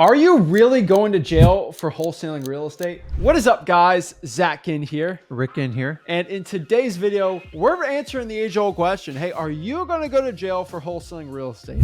Are you really going to jail for wholesaling real estate? What is up, guys? Zach in here. Rick in here. And in today's video, we're answering the age-old question. Hey, are you going to go to jail for wholesaling real estate?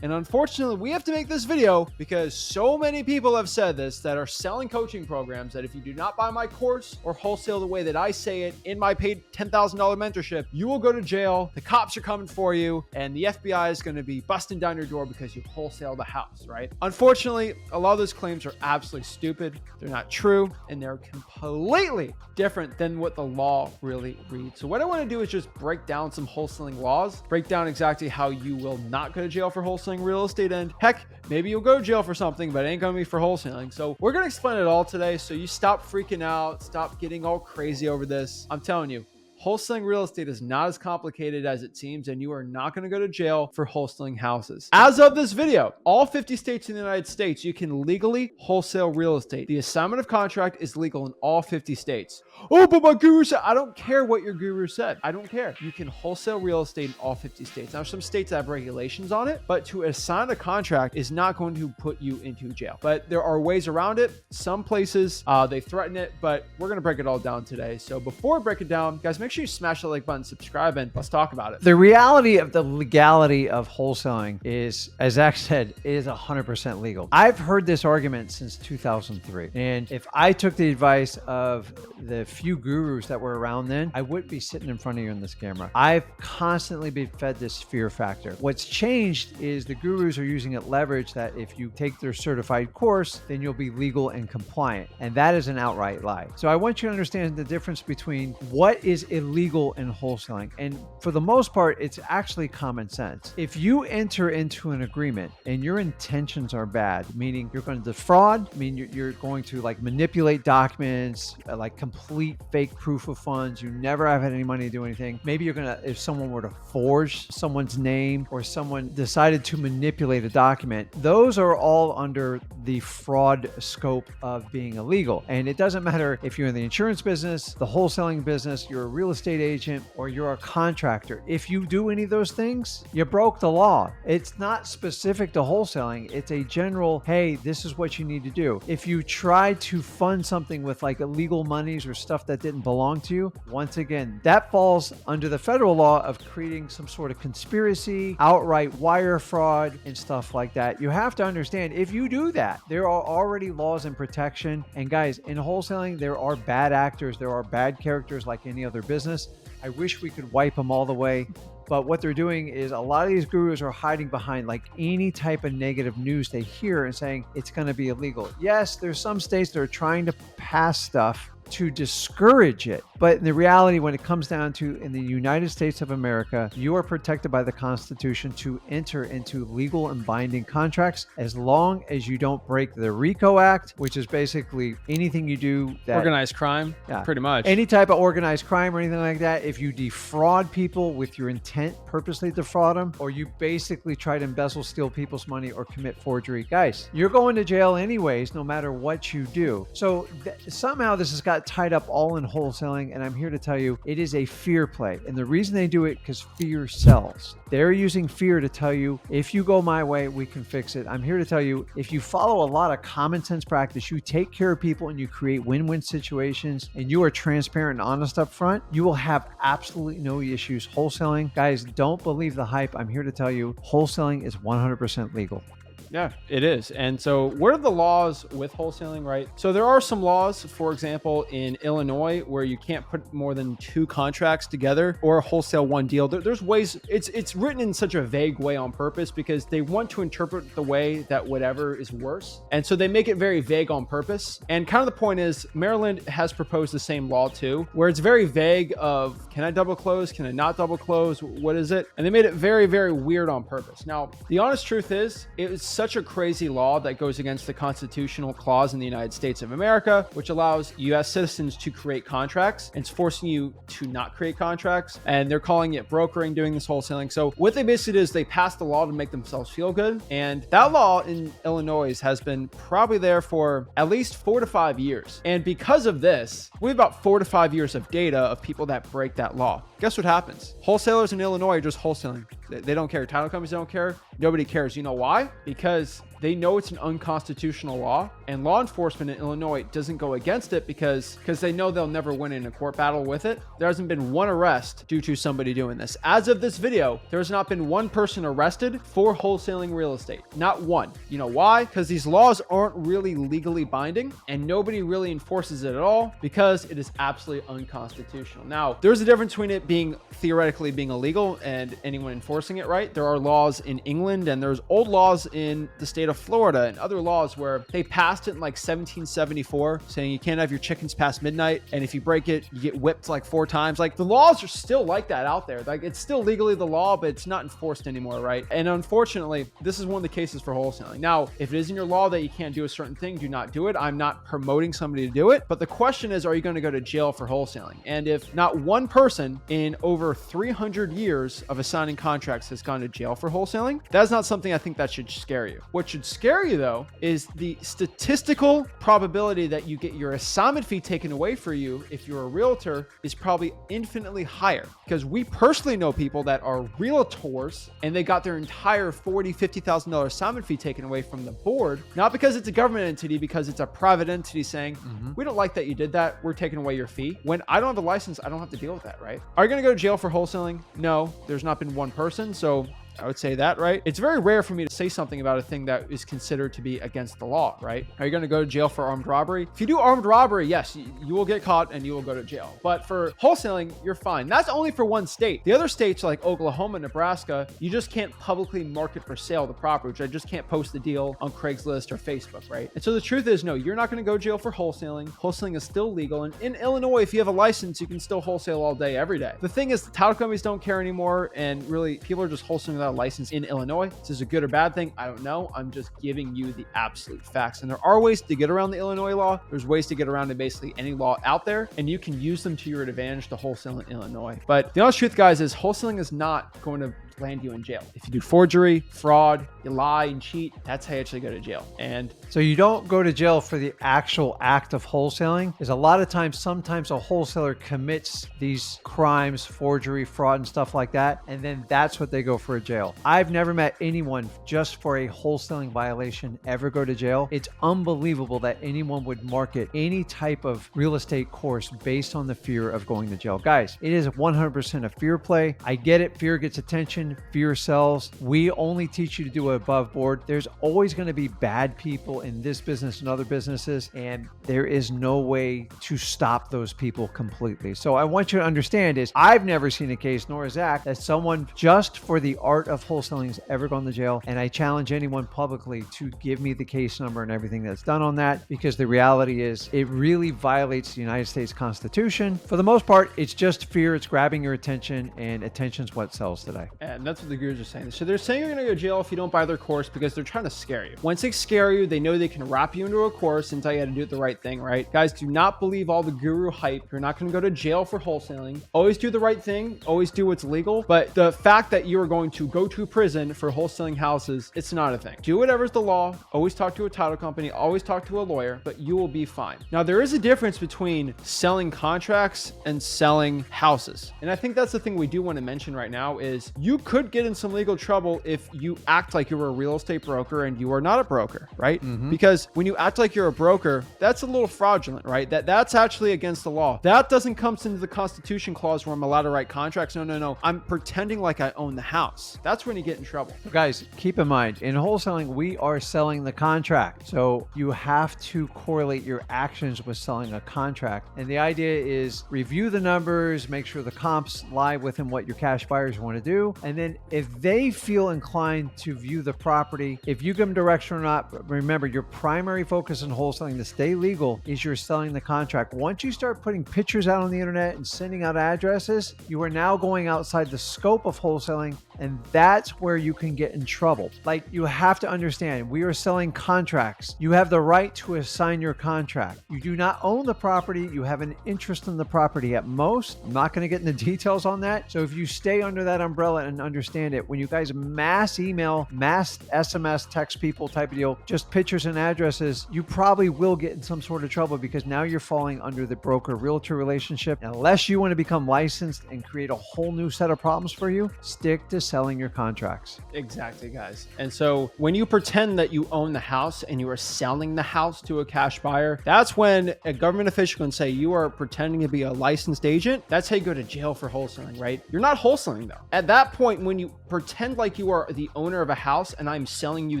And unfortunately, we have to make this video because so many people have said this that are selling coaching programs that if you do not buy my course or wholesale the way that I say it in my paid $10,000 mentorship, you will go to jail. The cops are coming for you and the FBI is going to be busting down your door because you wholesale the house, right? Unfortunately, a lot of those claims are absolutely stupid. They're not true and they're completely different than what the law really reads. So what I want to do is just break down some wholesaling laws, break down exactly how you will not go to jail for wholesaling real estate, and heck, maybe you'll go to jail for something, but it ain't gonna be for wholesaling. So we're gonna explain it all today, so you stop freaking out, stop getting all crazy over this. I'm telling you, wholesaling real estate is not as complicated as it seems, and you are not going to go to jail for wholesaling houses. As of this video, all 50 states in the United States, you can legally wholesale real estate. The assignment of contract is legal in all 50 states. Oh, but my guru said, I don't care what your guru said. I don't care. You can wholesale real estate in all 50 states. Now, some states have regulations on it, but to assign a contract is not going to put you into jail. But there are ways around it. Some places, they threaten it, but we're going to break it all down today. So before we break it down, guys, make sure you smash the like button, subscribe, and let's talk about it. The reality of the legality of wholesaling is, as Zach said, is 100% legal. I've heard this argument since 2003. And if I took the advice of the few gurus that were around then, I wouldn't be sitting in front of you in this camera. I've constantly been fed this fear factor. What's changed is the gurus are using it leverage that if you take their certified course, then you'll be legal and compliant. And that is an outright lie. So I want you to understand the difference between what is illegal in wholesaling. And for the most part, it's actually common sense. If you enter into an agreement and your intentions are bad, meaning you're going to defraud, you're going to like manipulate documents, like complete fake proof of funds, you never have had any money to do anything. Maybe you're going to, if someone were to forge someone's name or someone decided to manipulate a document, those are all under the fraud scope of being illegal. And it doesn't matter if you're in the insurance business, the wholesaling business, you're a real estate agent, or you're a contractor. If you do any of those things, you broke the law. It's not specific to wholesaling. It's a general, hey, this is what you need to do. If you try to fund something with like illegal monies or stuff that didn't belong to you, once again, that falls under the federal law of creating some sort of conspiracy, outright wire fraud, and stuff like that. You have to understand, if you do that, there are already laws and protection. And guys, in wholesaling, there are bad actors, there are bad characters like any other business. I wish we could wipe them all the way. But what they're doing is a lot of these gurus are hiding behind like any type of negative news they hear and saying it's going to be illegal. Yes, there's some states that are trying to pass stuff to discourage it. But in the reality, when it comes down to in the United States of America, you are protected by the Constitution to enter into legal and binding contracts as long as you don't break the RICO Act, which is basically anything you do that... Organized crime, pretty much. Any type of organized crime or anything like that. If you defraud people with your intent, purposely defraud them, or you basically try to embezzle, steal people's money, or commit forgery, guys, you're going to jail anyways, no matter what you do. So somehow this has got tied up all in wholesaling, and I'm here to tell you it is a fear play. And the reason they do it because fear sells. They're using fear to tell you, if you go my way, we can fix it. I'm here to tell you, if you follow a lot of common sense practice, you take care of people and you create win-win situations, and you are transparent and honest up front, you will have absolutely no issues wholesaling. Guys, don't believe the hype. I'm here to tell you, wholesaling is 100% legal. Yeah, it is. And so what are the laws with wholesaling, right? So there are some laws, for example, in Illinois where you can't put more than 2 contracts together or wholesale one deal. There's ways, it's written in such a vague way on purpose because they want to interpret the way that whatever is worse. And so they make it very vague on purpose. And kind of the point is Maryland has proposed the same law too, where it's very vague of, can I double close? Can I not double close? What is it? And they made it very, very weird on purpose. Now, the honest truth is it's such a crazy law that goes against the constitutional clause in the United States of America, which allows US citizens to create contracts and it's forcing you to not create contracts. And they're calling it brokering, doing this wholesaling. So what they basically did is they passed the law to make themselves feel good. And that law in Illinois has been probably there for at least 4 to 5 years. And because of this, we have about 4 to 5 years of data of people that break that law. Guess what happens? Wholesalers in Illinois are just wholesaling. They don't care. Title companies don't care. Nobody cares. You know why? Because they know it's an unconstitutional law, and law enforcement in Illinois doesn't go against it because they know they'll never win in a court battle with it. There hasn't been one arrest due to somebody doing this. As of this video, there's not been one person arrested for wholesaling real estate. Not one. You know why? Because these laws aren't really legally binding and nobody really enforces it at all because it is absolutely unconstitutional. Now, there's a difference between it being theoretically being illegal and anyone enforcing it, right? There are laws in England and there's old laws in the state of Florida and other laws where they passed it in like 1774 saying you can't have your chickens past midnight, and if you break it, you get whipped like 4 times. Like, the laws are still like that out there. Like, it's still legally the law, but it's not enforced anymore, right? And unfortunately, this is one of the cases for wholesaling. Now, if it is in your law that you can't do a certain thing, do not do it. I'm not promoting somebody to do it, but the question is, are you going to go to jail for wholesaling? And if not one person in over 300 years of assigning contracts has gone to jail for wholesaling, that's not something I think that should scare you. What should scare you though is the statistical probability that you get your assignment fee taken away for you if you're a realtor is probably infinitely higher, because we personally know people that are realtors and they got their entire $40,000, $50,000 assignment fee taken away from the board, not because it's a government entity, because it's a private entity saying, we don't like that you did that, we're taking away your fee. When I don't have a license, I don't have to deal with that, right? Are you going to go to jail for wholesaling? No, there's not been one person. So I would say that, right? It's very rare for me to say something about a thing that is considered to be against the law, right? Are you going to go to jail for armed robbery? If you do armed robbery, yes, you will get caught and you will go to jail. But for wholesaling, you're fine. That's only for one state. The other states like Oklahoma, Nebraska, you just can't publicly market for sale the property, which I just can't post the deal on Craigslist or Facebook, right? And so the truth is, no, you're not going to go to jail for wholesaling. Wholesaling is still legal. And in Illinois, if you have a license, you can still wholesale all day, every day. The thing is, the title companies don't care anymore. And really, people are just wholesaling without a license in Illinois. Is this a good or bad thing? I don't know. I'm just giving you the absolute facts. And there are ways to get around the Illinois law. There's ways to get around to basically any law out there, and you can use them to your advantage to wholesale in Illinois. But the honest truth, guys, is wholesaling is not going to land you in jail. If you do forgery, fraud, you lie and cheat, that's how you actually go to jail. And so you don't go to jail for the actual act of wholesaling. Is a lot of times, sometimes a wholesaler commits these crimes, forgery, fraud, and stuff like that, and then that's what they go for a jail. I've never met anyone just for a wholesaling violation ever go to jail. It's unbelievable that anyone would market any type of real estate course based on the fear of going to jail. Guys, it is 100% a fear play. I get it. Fear gets attention. Fear sells. We only teach you to do it above board. There's always going to be bad people in this business and other businesses, and there is no way to stop those people completely. So I want you to understand is I've never seen a case, nor has Zach, that someone just for the art of wholesaling has ever gone to jail. And I challenge anyone publicly to give me the case number and everything that's done on that, because the reality is it really violates the United States Constitution. For the most part, it's just fear. It's grabbing your attention, and attention's what sells today. And that's what the gurus are saying. So they're saying you're going to go to jail if you don't buy their course because they're trying to scare you. Once they scare you, they know they can wrap you into a course and tell you how to do it the right thing, right? Guys, do not believe all the guru hype. You're not going to go to jail for wholesaling. Always do the right thing. Always do what's legal. But the fact that you are going to go to prison for wholesaling houses, it's not a thing. Do whatever's the law. Always talk to a title company. Always talk to a lawyer, but you will be fine. Now, there is a difference between selling contracts and selling houses. And I think that's the thing we do want to mention right now is you could get in some legal trouble if you act like you're a real estate broker and you are not a broker, right? Because when you act like you're a broker, that's a little fraudulent, right? That's actually against the law. That doesn't come into the Constitution clause where I'm allowed to write contracts. No. I'm pretending like I own the house. That's when you get in trouble. Guys, keep in mind, in wholesaling, we are selling the contract. So you have to correlate your actions with selling a contract. And the idea is review the numbers, make sure the comps lie within what your cash buyers want to do. And then if they feel inclined to view the property, if you give them direction or not, remember your primary focus in wholesaling to stay legal is you're selling the contract. Once you start putting pictures out on the internet and sending out addresses, you are now going outside the scope of wholesaling, and that's where you can get in trouble. Like, you have to understand, we are selling contracts. You have the right to assign your contract. You do not own the property. You have an interest in the property at most. I'm not going to get into details on that. So if you stay under that umbrella and understand it, when you guys mass email, mass SMS, text people type of deal, just pictures and addresses, you probably will get in some sort of trouble because now you're falling under the broker-realtor relationship. Unless you want to become licensed and create a whole new set of problems for you, stick to selling your contracts. Exactly, guys. And so when you pretend that you own the house and you are selling the house to a cash buyer, that's when a government official can say you are pretending to be a licensed agent. That's how you go to jail for wholesaling, right? You're not wholesaling though. At that point, when you pretend like you are the owner of a house and I'm selling you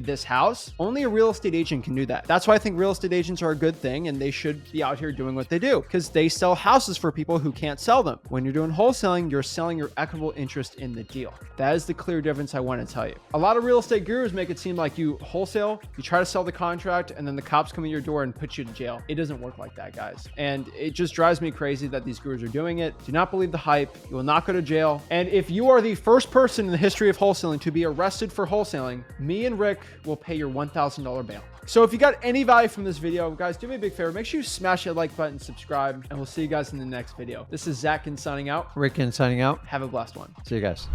this house, only a real estate agent can do that. That's why I think real estate agents are a good thing and they should be out here doing what they do because they sell houses for people who can't sell them. When you're doing wholesaling, you're selling your equitable interest in the deal. That is the clear difference I want to tell you. A lot of real estate gurus make it seem like you wholesale, you try to sell the contract, and then the cops come in your door and put you to jail. It doesn't work like that, guys. And it just drives me crazy that these gurus are doing it. Do not believe the hype. You will not go to jail. And if you are the first person in the history of wholesaling to be arrested for wholesaling, me and Rick will pay your $1,000 bail. So if you got any value from this video, guys, do me a big favor. Make sure you smash that like button, subscribe, and we'll see you guys in the next video. This is Zach signing out. Rick signing out. Have a blessed one. See you guys.